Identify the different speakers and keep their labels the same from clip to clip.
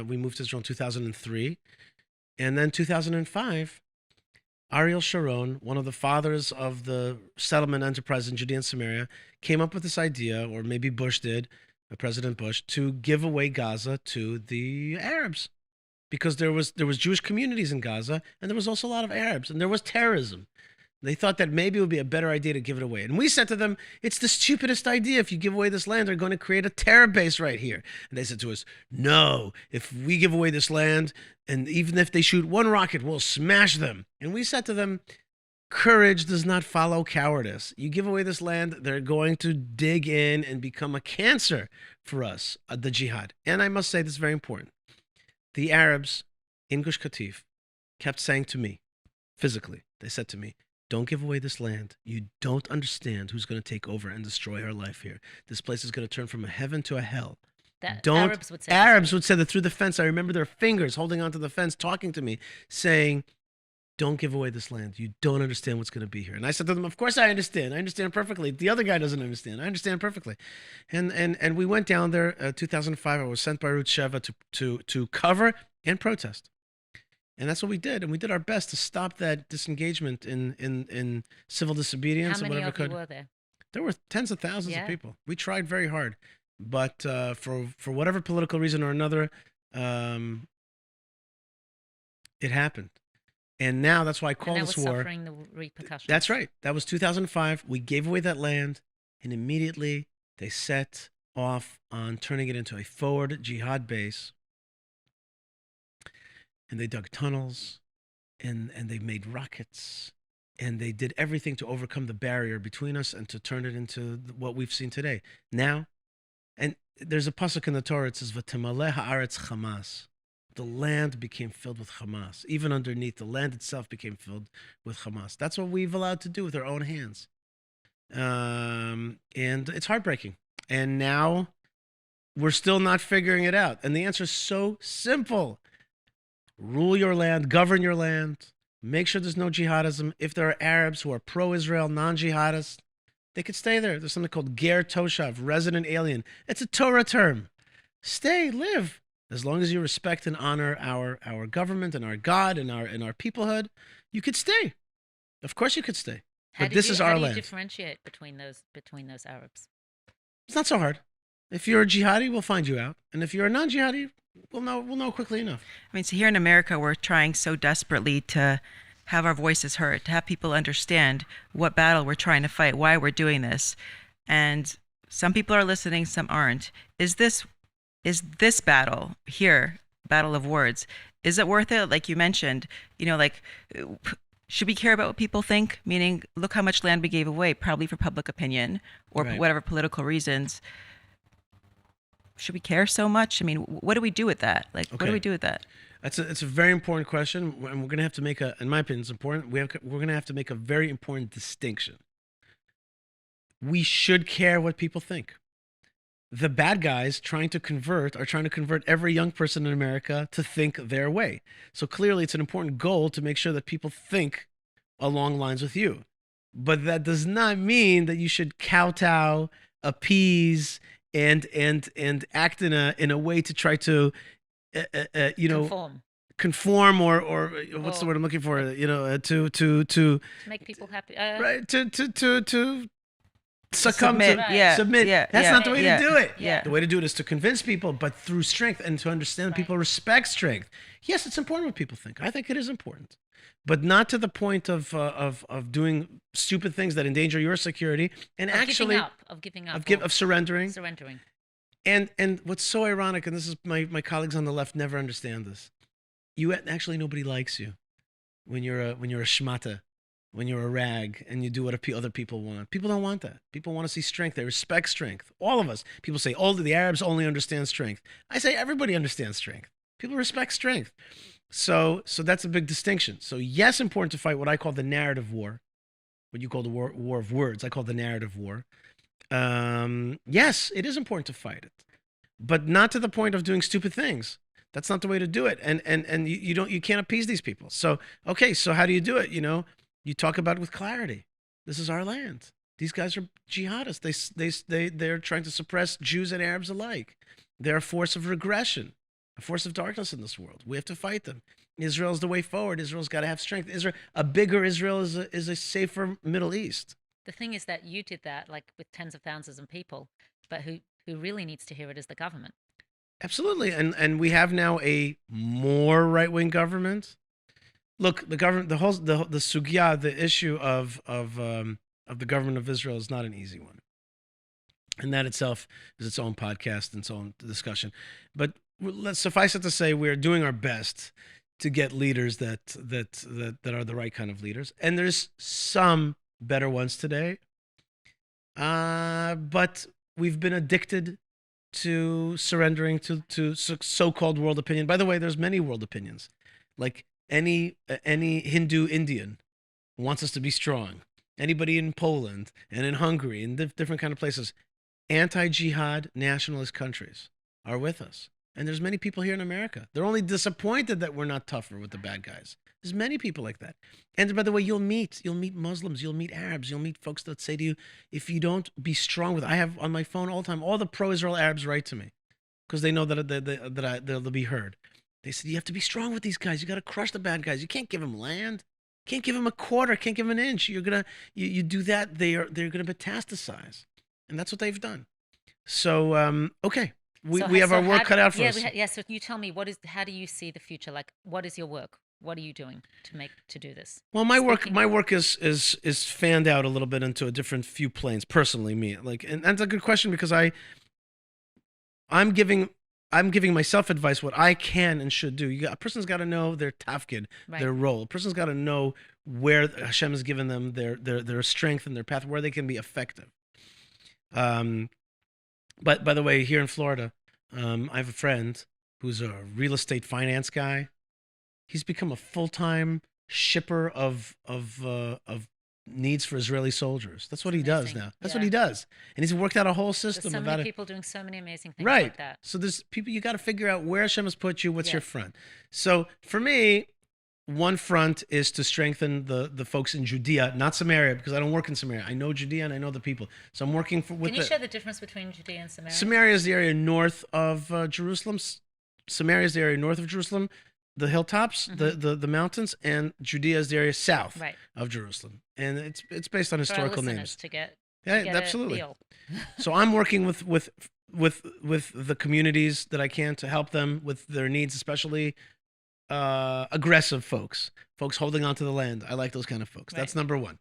Speaker 1: We moved to Israel in 2003. And then 2005, Ariel Sharon, one of the fathers of the settlement enterprise in Judea and Samaria, came up with this idea, or maybe Bush did, President Bush, to give away Gaza to the Arabs. Because there was Jewish communities in Gaza, and there was also a lot of Arabs, and there was terrorism. They thought that maybe it would be a better idea to give it away. And we said to them, it's the stupidest idea. If you give away this land, they're going to create a terror base right here. And they said to us, no, if we give away this land, and even if they shoot one rocket, we'll smash them. And we said to them, courage does not follow cowardice. You give away this land, they're going to dig in and become a cancer for us, the jihad. And I must say, this is very important. The Arabs in Gush Katif kept saying to me, physically, they said to me, don't give away this land. You don't understand who's going to take over and destroy our life here. This place is going to turn from a heaven to a hell. Arabs would say that through the fence. I remember their fingers holding onto the fence, talking to me, saying, don't give away this land. You don't understand what's going to be here. And I said to them, of course I understand. I understand perfectly. The other guy doesn't understand. I understand perfectly. And we went down there, 2005. I was sent by Ruth Sheva to cover and protest. And that's what we did. And we did our best to stop that disengagement in civil disobedience.
Speaker 2: How many of you were there?
Speaker 1: There were tens of thousands of people. We tried very hard. But for whatever political reason or another, it happened. And now that's why I call this war.
Speaker 2: Suffering the repercussions.
Speaker 1: That's right. That was 2005. We gave away that land, and immediately they set off on turning it into a forward jihad base. And they dug tunnels, and they made rockets, and they did everything to overcome the barrier between us and to turn it into what we've seen today. Now, and there's a pasuk in the Torah, it says, "V'temaleh haaretz Hamas." The land became filled with Hamas. Even underneath, the land itself became filled with Hamas. That's what we've allowed to do with our own hands. And it's heartbreaking. And now we're still not figuring it out. And the answer is so simple. Rule your land, govern your land, make sure there's no jihadism. If there are Arabs who are pro-Israel, non-jihadists, they could stay there. There's something called ger toshav, resident alien. It's a Torah term. Stay, live. As long as you respect and honor our government and our God and our peoplehood, you could stay. Of course you could stay. But this is our land.
Speaker 2: How do you differentiate between those Arabs?
Speaker 1: It's not so hard. If you're a jihadi, we'll find you out. And if you're a non-jihadi, we'll know quickly enough.
Speaker 3: I mean, so here in America, we're trying so desperately to have our voices heard, to have people understand what battle we're trying to fight, why we're doing this. And some people are listening, some aren't. Is this battle here, battle of words, is it worth it? Like you mentioned, should we care about what people think? Meaning, look how much land we gave away, probably for public opinion or
Speaker 1: right.
Speaker 3: whatever political reasons. Should we care so much? I mean, what do we do with that? What do we do with that?
Speaker 1: It's a very important question, and we're going to have to make in my opinion, it's important. We're going to have to make a very important distinction. We should care what people think. The bad guys are trying to convert every young person in America to think their way. So clearly, it's an important goal to make sure that people think along lines with you. But that does not mean that you should kowtow, appease, and act in a way to try to conform or what's the word I'm looking for, to
Speaker 2: make people happy,
Speaker 1: right, to succumb
Speaker 3: submit.
Speaker 1: To submit. That's not the way to do it.
Speaker 3: Yeah.
Speaker 1: The way to do it is to convince people, but through strength, and to understand that people respect strength. Yes, it's important what people think. I think it is important, but not to the point of doing stupid things that endanger your security and of surrendering. And what's so ironic, and this is my colleagues on the left never understand this. Nobody likes you when you're a shmata, when you're a rag, and you do what other people want. People don't want that. People want to see strength. They respect strength. All of us. People say, the Arabs only understand strength. I say everybody understands strength. People respect strength. So that's a big distinction. So yes, important to fight what I call the narrative war, what you call the war of words. I call the narrative war. Yes, it is important to fight it, but not to the point of doing stupid things. That's not the way to do it. And you can't appease these people. So how do you do it? You talk about it with clarity. This is our land. These guys are jihadists. They're trying to suppress Jews and Arabs alike. They're a force of regression, a force of darkness in this world. We have to fight them. Israel's the way forward. Israel's got to have strength. A bigger Israel is a safer Middle East.
Speaker 2: The thing is that you did that like with tens of thousands of people, but who really needs to hear it is the government.
Speaker 1: Absolutely, and we have now a more right-wing government. Look, the government, the sugya, the issue of the government of Israel is not an easy one, and that itself is its own podcast and its own discussion. But let's suffice it to say, we're doing our best to get leaders that are the right kind of leaders, and there's some better ones today, but we've been addicted to surrendering to so-called world opinion. By the way, there's many world opinions. Like any Hindu Indian wants us to be strong. Anybody in Poland and in Hungary and different kind of places, anti-jihad nationalist countries are with us. And there's many people here in America. They're only disappointed that we're not tougher with the bad guys. There's many people like that. And by the way, you'll meet Muslims, you'll meet Arabs, you'll meet folks that say to you, if you don't be strong with, I have on my phone all the time, all the pro-Israel Arabs write to me because they know that they'll be heard. They said, you have to be strong with these guys. You got to crush the bad guys. You can't give them land. Can't give them a quarter. Can't give them an inch. You do that, they're going to metastasize. And that's what they've done. So, okay. We have our work cut out for us.
Speaker 2: So you tell me, how do you see the future? Like, what is your work? What are you doing to do this?
Speaker 1: Well, my work is fanned out a little bit into a different few planes. Personally, me and that's a good question because I'm giving myself advice what I can and should do. A person's got to know their tafkid, their role. A person's got to know where Hashem has given them their strength and their path, where they can be effective. But by the way, here in Florida, I have a friend who's a real estate finance guy. He's become a full-time shipper of needs for Israeli soldiers. That's what he does now. That's what he does, and he's worked out a whole system.
Speaker 2: There's so many people doing so many amazing things
Speaker 1: right.
Speaker 2: like that.
Speaker 1: So there's people, you got to figure out where Hashem has put you. What's your front? So for me, one front is to strengthen the folks in Judea, not Samaria, because I don't work in Samaria. I know Judea and I know the people. So I'm working with.
Speaker 2: Can you share the difference between Judea and Samaria?
Speaker 1: Samaria is the area north of Jerusalem. Samaria is the area north of Jerusalem, the hilltops, the mountains, and Judea is the area south of Jerusalem. And it's based on historical names.
Speaker 2: To get
Speaker 1: absolutely. So I'm working with the communities that I can to help them with their needs, especially aggressive folks holding on to the land. I like those kind of folks. That's number one.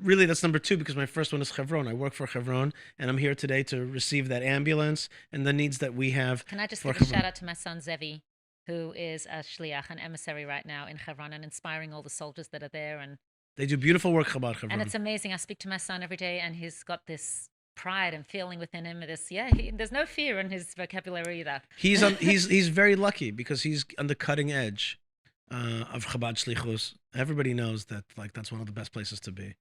Speaker 1: Really, that's number two, because my first one is Hebron. I work for Hebron, and I'm here today to receive that ambulance and the needs that we have.
Speaker 2: Can I just give a shout out to my son Zevi, who is a shliach, an emissary right now in Hebron, and inspiring all the soldiers that are there. And
Speaker 1: they do beautiful work about Hebron.
Speaker 2: And it's amazing. I speak to my son every day, and he's got this pride and feeling within him. There's no fear in his vocabulary either.
Speaker 1: He's very lucky because he's on the cutting edge of Chabad Shlichus. Everybody knows that that's one of the best places to be.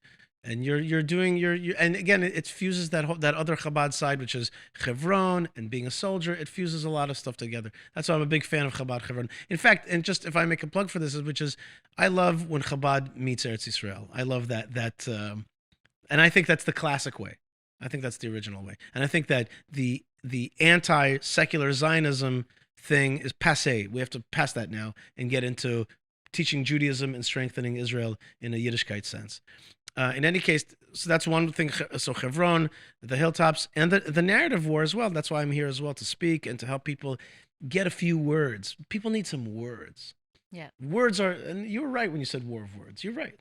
Speaker 1: And you're doing and again it fuses that other Chabad side, which is Hebron and being a soldier. It fuses a lot of stuff together. That's why I'm a big fan of Chabad Hebron. In fact, and just if I make a plug for this, which is I love when Chabad meets Eretz Yisrael. I love that and I think that's the classic way. I think that's the original way. And I think that the anti-secular Zionism thing is passé. We have to pass that now and get into teaching Judaism and strengthening Israel in a Yiddishkeit sense. In any case, so that's one thing. So Hebron, the hilltops, and the narrative war as well. That's why I'm here as well, to speak and to help people get a few words. People need some words.
Speaker 2: Yeah.
Speaker 1: Words are, and you were right when you said war of words. You're right.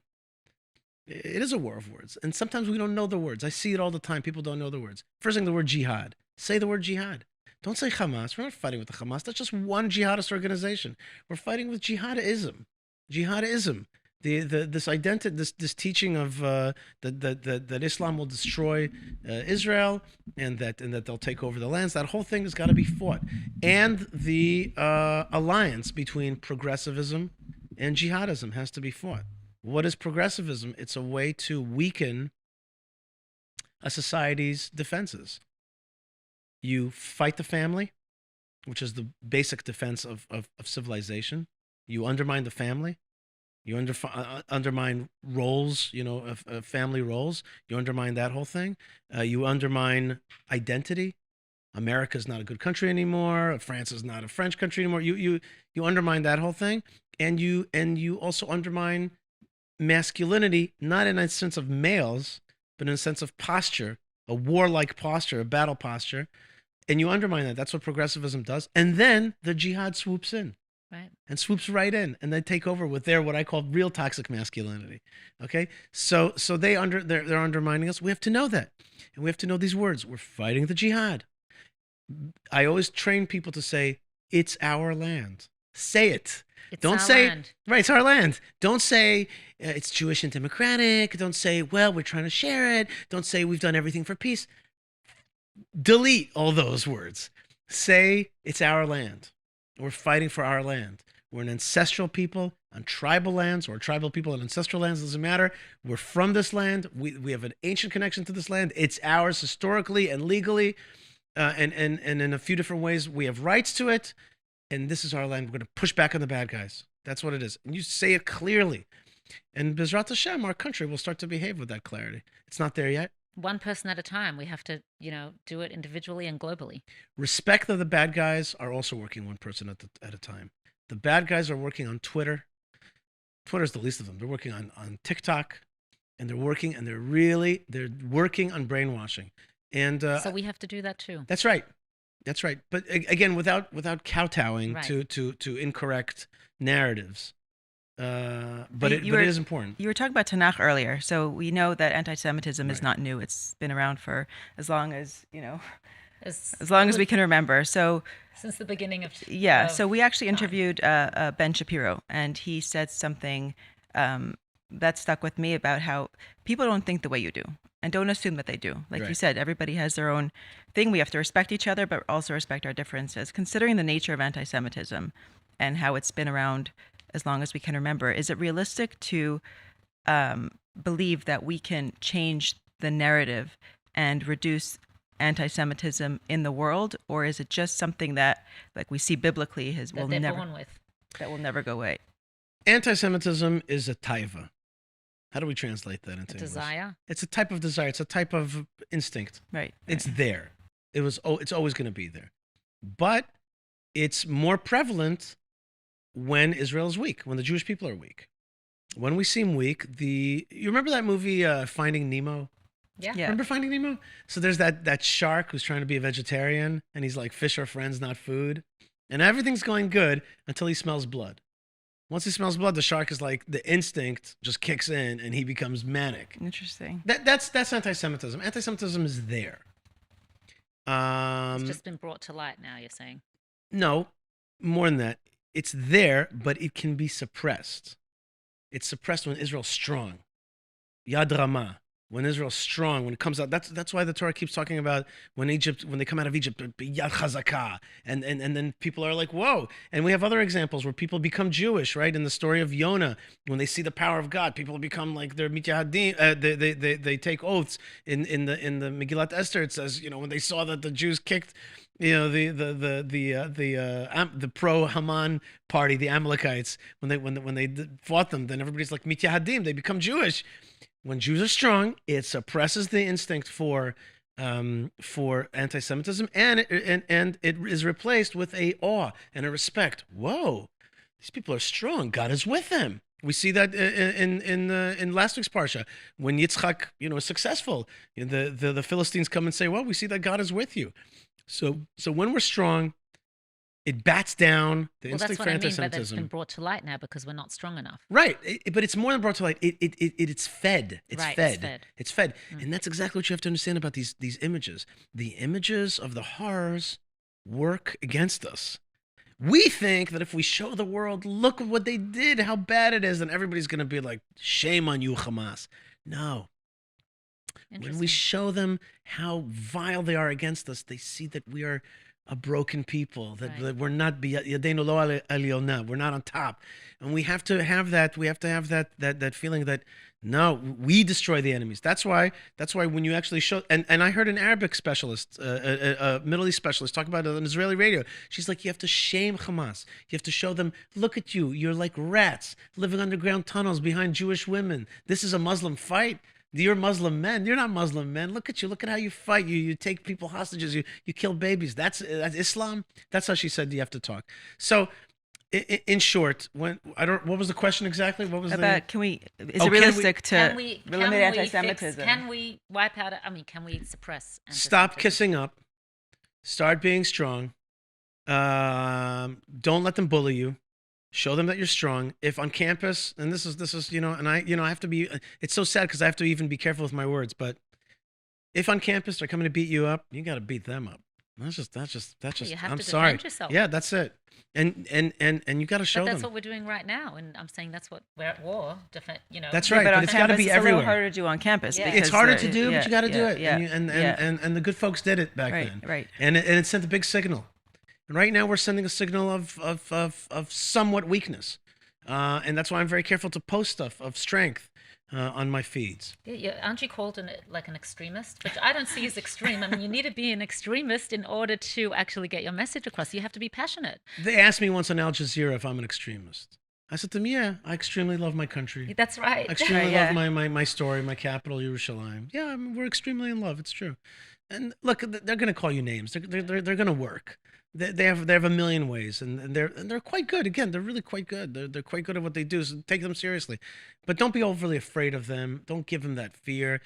Speaker 1: It is a war of words. And sometimes we don't know the words. I see it all the time. People don't know the words. First thing, the word jihad. Say the word jihad. Don't say Hamas. We're not fighting with the Hamas. That's just one jihadist organization. We're fighting with jihadism. Jihadism. This identity, this teaching of that Islam will destroy Israel and that they'll take over the lands. That whole thing has got to be fought. And the alliance between progressivism and jihadism has to be fought. What is progressivism? It's a way to weaken a society's defenses. You fight the family, which is the basic defense of civilization. You undermine the family. You undermine roles, family roles. You undermine that whole thing. You undermine identity. America's not a good country anymore. France is not a French country anymore. You undermine that whole thing, and you also undermine masculinity, not in a sense of males, but in a sense of posture, a warlike posture, a battle posture, and you undermine that. That's what progressivism does. And then the jihad swoops in.
Speaker 2: Right.
Speaker 1: And swoops right in, and they take over with their what I call real toxic masculinity. Okay, so they're undermining us. We have to know that, and we have to know these words. We're fighting the jihad. I always train people to say, "It's our land." Say it. Don't say
Speaker 2: land.
Speaker 1: Right. It's our land. Don't say it's Jewish and democratic. Don't say, well, we're trying to share it. Don't say we've done everything for peace. Delete all those words. Say it's our land. We're fighting for our land. We're an ancestral people on tribal lands, or tribal people on ancestral lands. Doesn't matter. We're from this land. We have an ancient connection to this land. It's ours historically and legally, and in a few different ways. We have rights to it, and this is our land. We're going to push back on the bad guys. That's what it is. And you say it clearly. And Bezrat Hashem, our country will start to behave with that clarity. It's not there yet.
Speaker 2: One person at a time. We have to, do it individually and globally.
Speaker 1: Respect that the bad guys are also working one person at a time. The bad guys are working on Twitter. Twitter's the least of them. They're working on TikTok, and they're working on brainwashing. And
Speaker 2: so we have to do that too.
Speaker 1: That's right. That's right. But again, without kowtowing
Speaker 2: Right.
Speaker 1: to incorrect narratives. But it is important.
Speaker 3: You were talking about Tanakh earlier, so we know that anti-Semitism is
Speaker 1: Right.
Speaker 3: not new. It's been around for as long as
Speaker 2: As
Speaker 3: long as we can remember. So
Speaker 2: since the beginning of
Speaker 3: yeah,
Speaker 2: of
Speaker 3: so we actually
Speaker 2: time.
Speaker 3: interviewed Ben Shapiro, and he said something that stuck with me about how people don't think the way you do, and don't assume that they do. Like you
Speaker 1: Right.
Speaker 3: said, everybody has their own thing. We have to respect each other, but also respect our differences. Considering the nature of anti-Semitism and how it's been around as long as we can remember, is it realistic to believe that we can change the narrative and reduce anti-Semitism in the world, or is it just something that, like we see biblically,
Speaker 2: that they're born with.
Speaker 3: will never go away?
Speaker 1: Anti-Semitism is a taiva. How do we translate that into
Speaker 2: A
Speaker 1: English?
Speaker 2: desire.
Speaker 1: It's a type of desire. It's a type of instinct.
Speaker 3: Right.
Speaker 1: It's there. It's always going to be there. But it's more prevalent when Israel is weak, when the Jewish people are weak. When we seem weak, you remember that movie Finding Nemo?
Speaker 2: Yeah.
Speaker 3: Yeah.
Speaker 1: Remember Finding Nemo? So there's that shark who's trying to be a vegetarian, and he's like, fish are friends, not food. And everything's going good until he smells blood. Once he smells blood, the shark is like, the instinct just kicks in, and he becomes manic.
Speaker 3: Interesting.
Speaker 1: That's anti-Semitism. Anti-Semitism is there.
Speaker 2: It's just been brought to light now, you're saying.
Speaker 1: No, more than that. It's there, but it can be suppressed. It's suppressed when Israel's strong. Yad Ramah. When Israel's strong, when it comes out, that's why the Torah keeps talking about when they come out of Egypt, Yad Chazakah, and then people are like, whoa. And we have other examples where people become Jewish, right? In the story of Yonah, when they see the power of God, people become like they're mityahadim. They take oaths. In the Megillat Esther, it says, when they saw that the Jews kicked, the pro Haman party, the Amalekites, when they fought them, then everybody's like mityahadim. They become Jewish. When Jews are strong, it suppresses the instinct for anti-Semitism, and it is replaced with a awe and a respect. Whoa, these people are strong. God is with them. We see that in last week's parsha when Yitzchak is successful. The Philistines come and say, "Well, we see that God is with you." So when we're strong, it bats down the instinct
Speaker 2: that's
Speaker 1: for
Speaker 2: what I mean by
Speaker 1: anti-Semitism.
Speaker 2: that it's been brought to light now because we're not strong enough.
Speaker 1: Right, but it's more than brought to light. It's fed. It's
Speaker 2: Right,
Speaker 1: fed.
Speaker 2: it's
Speaker 1: It's
Speaker 2: fed.
Speaker 1: fed, and that's exactly what you have to understand about these images. The images of the horrors work against us. We think that if we show the world, look at what they did, how bad it is, then everybody's going to be like, shame on you, Hamas. No. When we
Speaker 2: Interesting.
Speaker 1: show them how vile they are against us, they see that we are a broken people, that
Speaker 2: Right.
Speaker 1: we're not yadeinu lo aliyona, we're not on top, and we have to have that. We have to have that feeling that no, we destroy the enemies. That's why when you actually show, and I heard an Arabic specialist, a Middle East specialist, talk about it on Israeli radio. She's like, you have to shame Hamas. You have to show them, look at you, you're like rats living underground tunnels behind Jewish women. This is a Muslim fight. You're Muslim men. You're not Muslim men. Look at you. Look at how you fight. You take people hostages. You kill babies. That's Islam. That's how she said you have to talk. So, in short, what was the question exactly? What was
Speaker 3: about is it realistic to eliminate anti-Semitism?
Speaker 2: Can we wipe out? Can we suppress?
Speaker 1: Stop kissing up. Start being strong. Don't let them bully you. Show them that you're strong. If on campus, and this is and I have to be. It's so sad because I have to even be careful with my words. But if on campus they're coming to beat you up, you got to beat them up. That's just.
Speaker 2: You have
Speaker 1: I'm
Speaker 2: to
Speaker 1: sorry.
Speaker 2: defend yourself.
Speaker 1: Yeah, that's it. And you got to show
Speaker 2: But that's
Speaker 1: them.
Speaker 2: what we're doing right now, and I'm saying that's what we're at war.
Speaker 1: That's right.
Speaker 3: But
Speaker 1: But it's got to be
Speaker 3: it's
Speaker 1: everywhere.
Speaker 3: a little harder to do on campus.
Speaker 2: Yeah.
Speaker 3: Because
Speaker 1: It's harder to do, but you got to do it. And the good folks did it back then.
Speaker 3: Right.
Speaker 1: And it sent a big signal. And right now we're sending a signal of somewhat weakness. And that's why I'm very careful to post stuff of strength on my feeds.
Speaker 2: Yeah, aren't you called an extremist? But I don't see as extreme. You need to be an extremist in order to actually get your message across. You have to be passionate.
Speaker 1: They asked me once on Al Jazeera if I'm an extremist. I said to them, yeah, I extremely love my country.
Speaker 2: That's right.
Speaker 1: I extremely love my story, my capital, Yerushalayim. Yeah, we're extremely in love. It's true. And look, they're going to call you names. They're going to work. They have a million ways, and they're quite good. Again, they're really quite good. They're quite good at what they do. So take them seriously, but don't be overly afraid of them. Don't give them that fear.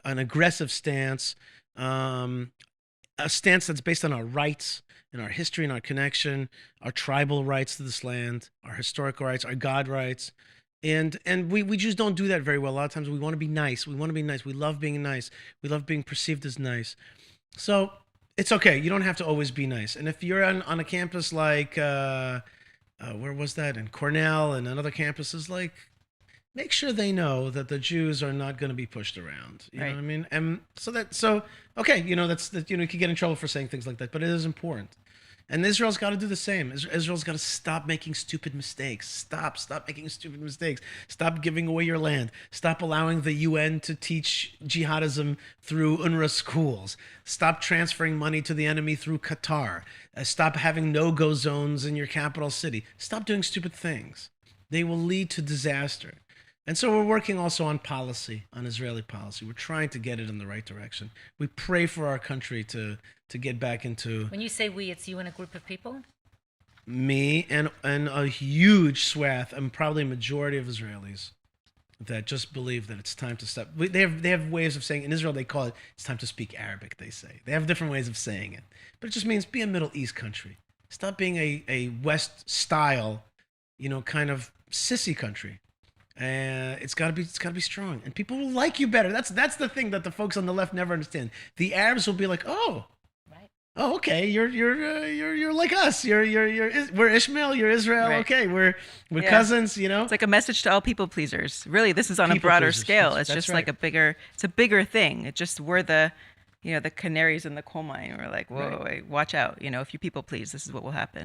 Speaker 1: An aggressive stance, a stance that's based on our rights and our history and our connection, our tribal rights to this land, our historical rights, our God rights. And we just don't do that very well. A lot of times we want to be nice. We want to be nice. We love being nice. We love being perceived as nice. So it's okay. You don't have to always be nice. And if you're on a campus like, where was that? In Cornell and on other campuses, like, make sure they know that the Jews are not going to be pushed around. You know what I mean? And okay, you could get in trouble for saying things like that, but it is important. And Israel's got to do the same. Israel's got to stop making stupid mistakes. Stop making stupid mistakes. Stop giving away your land. Stop allowing the UN to teach jihadism through UNRWA schools. Stop transferring money to the enemy through Qatar. Stop having no-go zones in your capital city. Stop doing stupid things. They will lead to disaster. And so we're working also on policy, on Israeli policy. We're trying to get it in the right direction. We pray for our country to get back into...
Speaker 2: When you say we, it's you and a group of people?
Speaker 1: Me and a huge swath, and probably a majority of Israelis that just believe that it's time to stop. They have ways of saying, in Israel they call it, it's time to speak Arabic, they say. They have different ways of saying it. But it just means be a Middle East country. Stop being a West-style, kind of sissy country. It's got to be strong, and people will like you better. That's the thing that the folks on the left never understand. The Arabs will be like, oh,
Speaker 2: right.
Speaker 1: Oh, okay, you're like us. We're Ishmael, you're Israel.
Speaker 3: Right.
Speaker 1: Okay, we're cousins.
Speaker 3: It's like a message to all people pleasers. Really, this is on a
Speaker 1: People
Speaker 3: broader
Speaker 1: pleasers.
Speaker 3: scale. It's
Speaker 1: That's
Speaker 3: just
Speaker 1: right.
Speaker 3: like it's a bigger thing. It's just we're the canaries in the coal mine. We're like, whoa,
Speaker 1: Right.
Speaker 3: wait, watch out. If you people please, this is what will happen.